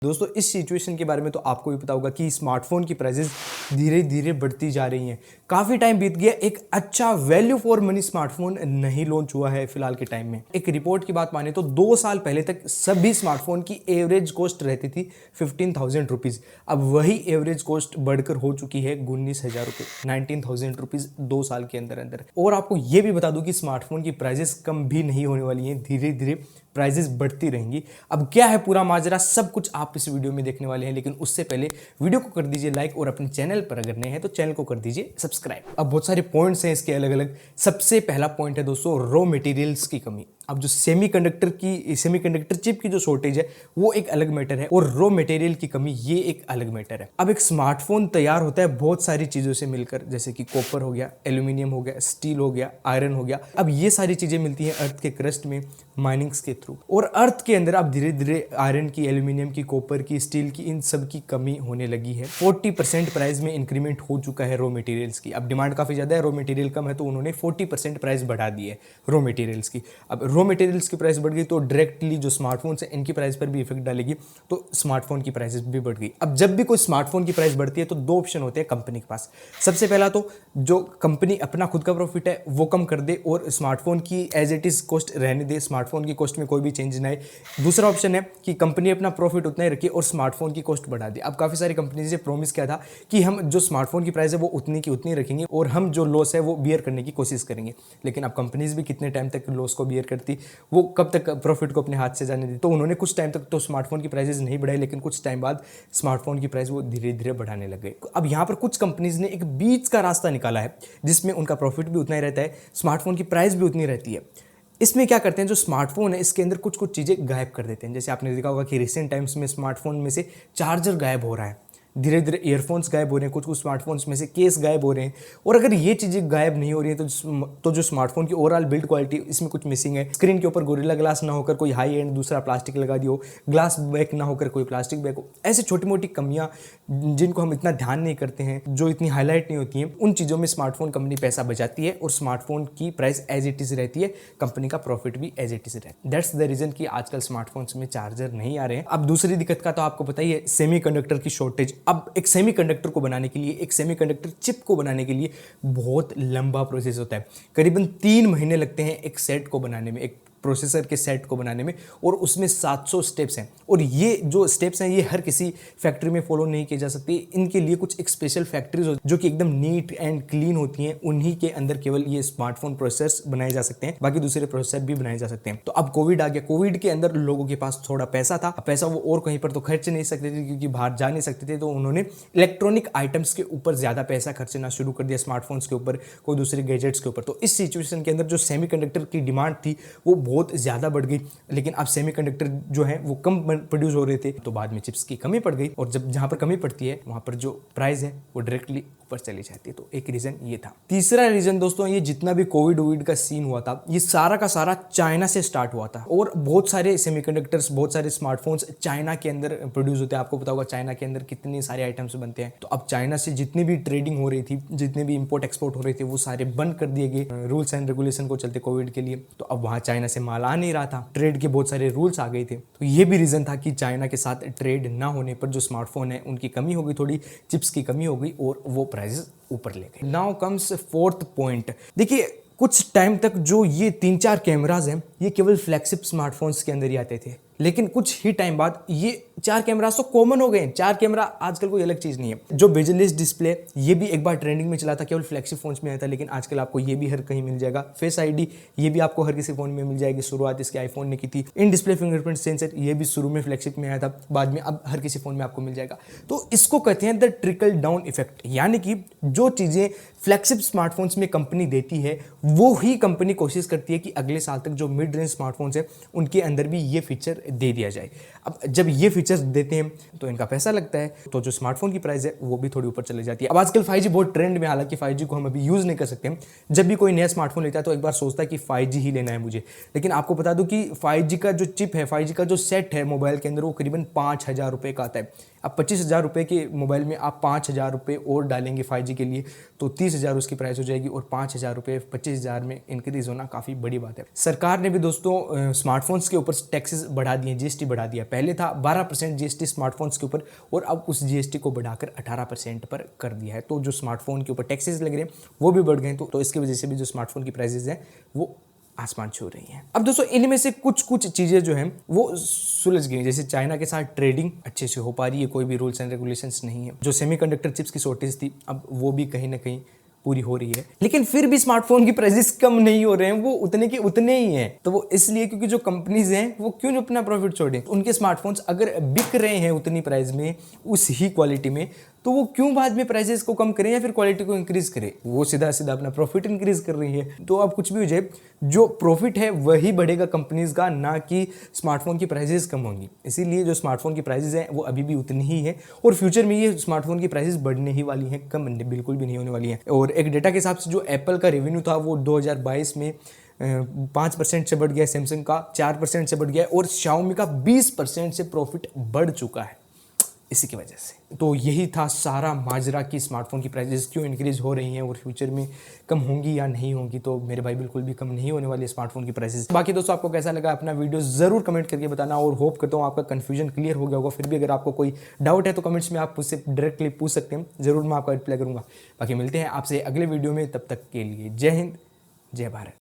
दोस्तों इस सिचुएशन के बारे में तो आपको भी पता होगा कि स्मार्टफोन की प्राइसेस धीरे धीरे बढ़ती जा रही हैं। काफ़ी टाइम बीत गया, एक अच्छा वैल्यू फॉर मनी स्मार्टफोन नहीं लॉन्च हुआ है फिलहाल के टाइम में। एक रिपोर्ट की बात माने तो 2 साल पहले तक सभी स्मार्टफोन की एवरेज कॉस्ट रहती थी 15,000 रुपीज़। अब वही एवरेज कॉस्ट बढ़कर हो चुकी है 19,000 रुपये, 19,000 रुपीज़ 2 साल के अंदर अंदर। और आपको ये भी बता दूं कि स्मार्टफोन की प्राइजेस कम भी नहीं होने वाली हैं, धीरे धीरे प्राइजेस बढ़ती रहेंगी। अब क्या है पूरा माजरा, सब कुछ आप इस वीडियो में देखने वाले हैं, लेकिन उससे पहले वीडियो को कर दीजिए लाइक और अपने चैनल पर अगर नए हैं तो चैनल को कर दीजिए सब्सक्राइब। अब बहुत सारे पॉइंट्स हैं इसके अलग अलग। सबसे पहला पॉइंट है दोस्तों रॉ मटेरियल्स की कमी। अब जो सेमीकंडक्टर चिप की जो शॉर्टेज है वो एक अलग मैटर है, और रॉ मटेरियल की कमी ये एक अलग मैटर है। अब एक स्मार्टफोन तैयार होता है बहुत सारी चीजों से मिलकर, जैसे कि कॉपर हो गया, एल्यूमिनियम हो गया, स्टील हो गया, आयरन हो गया। अब ये सारी चीजें मिलती हैं अर्थ के क्रस्ट में माइनिंग्स के थ्रू, और अर्थ के अंदर अब धीरे धीरे आयरन की, एल्यूमिनियम की, कॉपर की, स्टील की, इन सब की कमी होने लगी है। 40% प्राइस में इंक्रीमेंट हो चुका है रॉ मटेरियल्स की। अब डिमांड काफी ज्यादा है, रॉ मटेरियल कम है, तो उन्होंने 40% प्राइस बढ़ा दी है रॉ मटेरियल्स की। अब रॉ मटेरियल्स की प्राइस बढ़ गई तो डायरेक्टली जो स्मार्टफोन है इनकी प्राइस पर भी इफेक्ट डालेगी, तो स्मार्टफोन की प्राइसेस भी बढ़ गई। अब जब भी कोई स्मार्टफोन की प्राइस बढ़ती है तो 2 ऑप्शन होते हैं कंपनी के पास। सबसे पहला तो जो कंपनी अपना खुद का प्रॉफिट है वो कम कर दे और स्मार्टफोन की एज इट इज कॉस्ट रहने दे, स्मार्टफोन की कॉस्ट में कोई भी चेंज ना आए। दूसरा ऑप्शन है कि कंपनी अपना प्रॉफिट उतना ही रखे और स्मार्टफोन की कॉस्ट बढ़ा दे। अब काफी सारी कंपनीज ने प्रॉमिस किया था कि हम जो स्मार्टफोन की प्राइस है वो उतनी की उतनी रखेंगे और हम जो लॉस है वो बियर करने की कोशिश करेंगे। लेकिन अब कंपनीज भी कितने टाइम तक लॉस को बियर करती, वो कब तक प्रॉफिट को अपने हाथ से जाने दी। तो उन्होंने कुछ टाइम तक तो स्मार्टफोन की प्राइसेस नहीं बढ़ाई, लेकिन कुछ टाइम बाद स्मार्टफोन की प्राइस वो धीरे धीरे बढ़ाने लग गए। अब यहाँ पर कुछ कंपनीज ने एक बीच का रास्ता निकाला है जिसमें उनका प्रॉफिट भी उतना ही रहता है, स्मार्टफोन की प्राइस भी उतनी रहती है। इसमें क्या करते हैं, जो स्मार्टफोन है इसके अंदर कुछ कुछ चीज़ें गायब कर देते हैं। जैसे आपने देखा होगा कि रिसेंट टाइम्स में स्मार्टफोन में से चार्जर गायब हो रहा है, धीरे धीरे ईयरफोन्स गायब हो रहे हैं, कुछ कुछ स्मार्टफोन्स में से केस गायब हो रहे हैं। और अगर ये चीज़ें गायब नहीं हो रही है तो जो स्मार्टफोन की ओवरऑल बिल्ड क्वालिटी इसमें कुछ मिसिंग है। स्क्रीन के ऊपर गोरिल्ला ग्लास ना होकर कोई हाई एंड दूसरा प्लास्टिक लगा दियो, ग्लास बैक ना होकर कोई प्लास्टिक बैक हो, ऐसी छोटी मोटी कमियां जिनको हम इतना ध्यान नहीं करते हैं, जो इतनी हाईलाइट नहीं होती हैं, उन चीज़ों में स्मार्टफोन कंपनी पैसा बचाती है और स्मार्टफोन की प्राइस एज इट इज़ रहती है, कंपनी का प्रॉफिट भी एज इट इज़ रहता है। दैट्स द रीजन कि आजकल स्मार्टफोन्स में चार्जर नहीं आ रहे हैं। अब दूसरी दिक्कत का तो आपको पता ही है, सेमीकंडक्टर की शॉर्टेज। अब एक सेमीकंडक्टर को बनाने के लिए, एक सेमीकंडक्टर चिप को बनाने के लिए बहुत लंबा प्रोसेस होता है। करीबन 3 महीने लगते हैं एक सेट को बनाने में, एक प्रोसेसर के सेट को बनाने में, और उसमें 700 स्टेप्स हैं। और ये जो स्टेप्स हैं ये हर किसी फैक्ट्री में फॉलो नहीं किए जा सकती। इनके लिए कुछ एक स्पेशल फैक्ट्रीज हो जो कि एकदम नीट एंड क्लीन होती हैं, उन्हीं के अंदर केवल ये स्मार्टफोन प्रोसेसर्स बनाए जा सकते हैं, बाकी दूसरे प्रोसेसर भी बनाए जा सकते हैं। तो अब कोविड आ गया, कोविड के अंदर लोगों के पास थोड़ा पैसा था, पैसा वो और कहीं पर तो खर्च नहीं सकते थे क्योंकि बाहर जा नहीं सकते थे, तो उन्होंने इलेक्ट्रॉनिक आइटम्स के ऊपर ज्यादा पैसा खर्चना शुरू कर दिया, स्मार्टफोन्स के ऊपर, कोई दूसरे गैजेट्स के ऊपर। तो इस सिचुएशन के अंदर जो सेमीकंडक्टर की डिमांड थी वो बहुत ज्यादा बढ़ गई। लेकिन अब सेमीकंडक्टर जो है वो कम प्रोड्यूस हो रहे थे, तो बाद में चिप्स की कमी पड़ गई, और जब जहां पर कमी पड़ती है वहां पर जो प्राइस है वो डायरेक्टली ऊपर चली जाती है। तो एक रीजन ये था। तीसरा रीजन दोस्तों, ये जितना भी कोविड का सीन हुआ था ये सारा का सारा चाइना से स्टार्ट हुआ था, और बहुत सारे सेमीकंडक्टर्स, बहुत सारे स्मार्टफोन्स चाइना के अंदर प्रोड्यूस होते हैं। आपको पता होगा चाइना के अंदर कितने सारे आइटम्स बनते हैं। तो अब चाइना से जितनी भी ट्रेडिंग हो रही थी, जितने भी इंपोर्ट एक्सपोर्ट हो रहे थे, वो सारे बंद कर दिए गए रूल्स एंड रेगुलेशन को चलते कोविड के लिए। तो अब वहां चाइना से माल आ नहीं रहा था, ट्रेड के बहुत सारे रूल्स आ गए थे। तो ये भी रीजन था कि चाइना के साथ ट्रेड ना होने पर जो स्मार्टफोन है उनकी कमी हो गई, थोड़ी चिप्स की कमी हो गई, और वो प्राइसेस ऊपर ले गए। Now comes 4th point. देखिए कुछ टाइम तक जो ये 3-4 कैमराज हैं ये केवल फ्लैगशिप स्मार्टफोन्स के अंदर ही आते थे, लेकिन कुछ ही टाइम बाद ये 4 कैमरास तो कॉमन हो गए हैं। 4 कैमरा आजकल कोई अलग चीज नहीं है। जो बेजलेस डिस्प्ले, ये भी एक बार ट्रेंडिंग में चला था, केवल फ्लैगशिप फोन्स में आया था, लेकिन आजकल आपको ये भी हर कहीं मिल जाएगा। फेस आईडी ये भी आपको हर किसी फोन में मिल जाएगी, शुरुआत इसके आईफोन ने की थी। इन डिस्प्ले फिंगरप्रिंट सेंसर ये भी शुरू में फ्लैगशिप में आया था, बाद में अब हर किसी फोन में आपको मिल जाएगा। तो इसको कहते हैं द ट्रिकल डाउन इफेक्ट, यानी कि जो चीजें फ्लैगशिप स्मार्टफोन्स में कंपनी देती है वो ही कंपनी कोशिश करती है कि अगले साल तक जो मिड रेंज स्मार्टफोन्स है उनके अंदर भी ये फीचर दे दिया जाए। अब जब ये फीचर्स देते हैं तो इनका पैसा लगता है, तो जो स्मार्टफोन की प्राइस है वो भी थोड़ी ऊपर चली जाती है। अब आजकल 5G बहुत ट्रेंड में, हालांकि 5G को हम अभी यूज नहीं कर सकते। जब भी कोई नया स्मार्टफोन लेता है तो एक बार सोचता है कि 5G ही लेना है मुझे, लेकिन आपको बता दूं कि 5G का जो चिप है, 5G का जो सेट है मोबाइल के अंदर, वो करीबन 5,000 रुपये का आता है। अब 25,000 रुपये के मोबाइल में आप 5,000 रुपये और डालेंगे 5G के लिए, तो 30,000 उसकी प्राइस हो जाएगी, और 5,000 रुपये 25,000 में इंक्रीज होना काफ़ी बड़ी बात है। सरकार ने भी दोस्तों स्मार्टफोन्स के ऊपर टैक्सेस बढ़ा दिए, GST बढ़ा दिया। पहले था 12% जीएसटी स्मार्टफोन्स के ऊपर और अब उस जीएसटी को बढ़ाकर 18% पर कर दिया है। तो जो स्मार्टफोन के ऊपर टैक्सेस लग रहे हैं वो भी बढ़ गए हैं, तो इसकी वजह से भी जो स्मार्टफोन की प्राइसेस हैं वो आसमान छू रही हैं। अब दोस्तों इनमें से कुछ चीज़ें जो हैं वो सुलझ गई, जैसे चाइना के साथ ट्रेडिंग अच्छे से हो पा रही है, कोई भी रूल्स एंड रेगुलेशंस नहीं है। जो सेमीकंडक्टर चिप्स की शॉर्टेज थी अब वो भी कहीं ना कहीं पूरी हो रही है, लेकिन फिर भी स्मार्टफोन की प्राइसेस कम नहीं हो रहे हैं, वो उतने के उतने ही हैं। तो वो इसलिए क्योंकि जो कंपनीज हैं वो क्यों अपना प्रॉफिट छोड़ें, उनके स्मार्टफोन्स अगर बिक रहे हैं उतनी प्राइस में उस ही क्वालिटी में, तो वो क्यों बाद में प्राइसेस को कम करें या फिर क्वालिटी को इंक्रीज करें। वो सीधा सीधा अपना प्रॉफिट इंक्रीज कर रही है। तो अब कुछ भी हो जाए, जो प्रॉफिट है वही बढ़ेगा कंपनीज का, ना कि स्मार्टफोन की प्राइसेस कम होंगी। इसीलिए जो स्मार्टफोन की प्राइसेस हैं वो अभी भी उतनी ही है और फ्यूचर में ये स्मार्टफोन की प्राइसेस बढ़ने ही वाली हैं, कम बिल्कुल भी नहीं होने वाली हैं। और एक डेटा के हिसाब से जो एप्पल का रेवेन्यू था वो 2022 में 5% से बढ़ गया, सैमसंग का 4% से बढ़ गया और Xiaomi का 20% से प्रॉफिट बढ़ चुका है इसी की वजह से। तो यही था सारा माजरा कि स्मार्टफोन की प्राइसेस क्यों इंक्रीज हो रही हैं और फ्यूचर में कम होंगी या नहीं होंगी। तो मेरे भाई बिल्कुल भी कम नहीं होने वाली स्मार्टफोन की प्राइसेस। बाकी दोस्तों आपको कैसा लगा अपना वीडियो ज़रूर कमेंट करके बताना और होप करता हूँ आपका कन्फ्यूजन क्लियर हो गया होगा। फिर भी अगर आपको कोई डाउट है तो कमेंट्स में आप मुझसे डायरेक्टली पूछ सकते हैं, ज़रूर मैं आपका रिप्लाई करूँगा। बाकी मिलते हैं आपसे अगले वीडियो में, तब तक के लिए जय हिंद, जय भारत।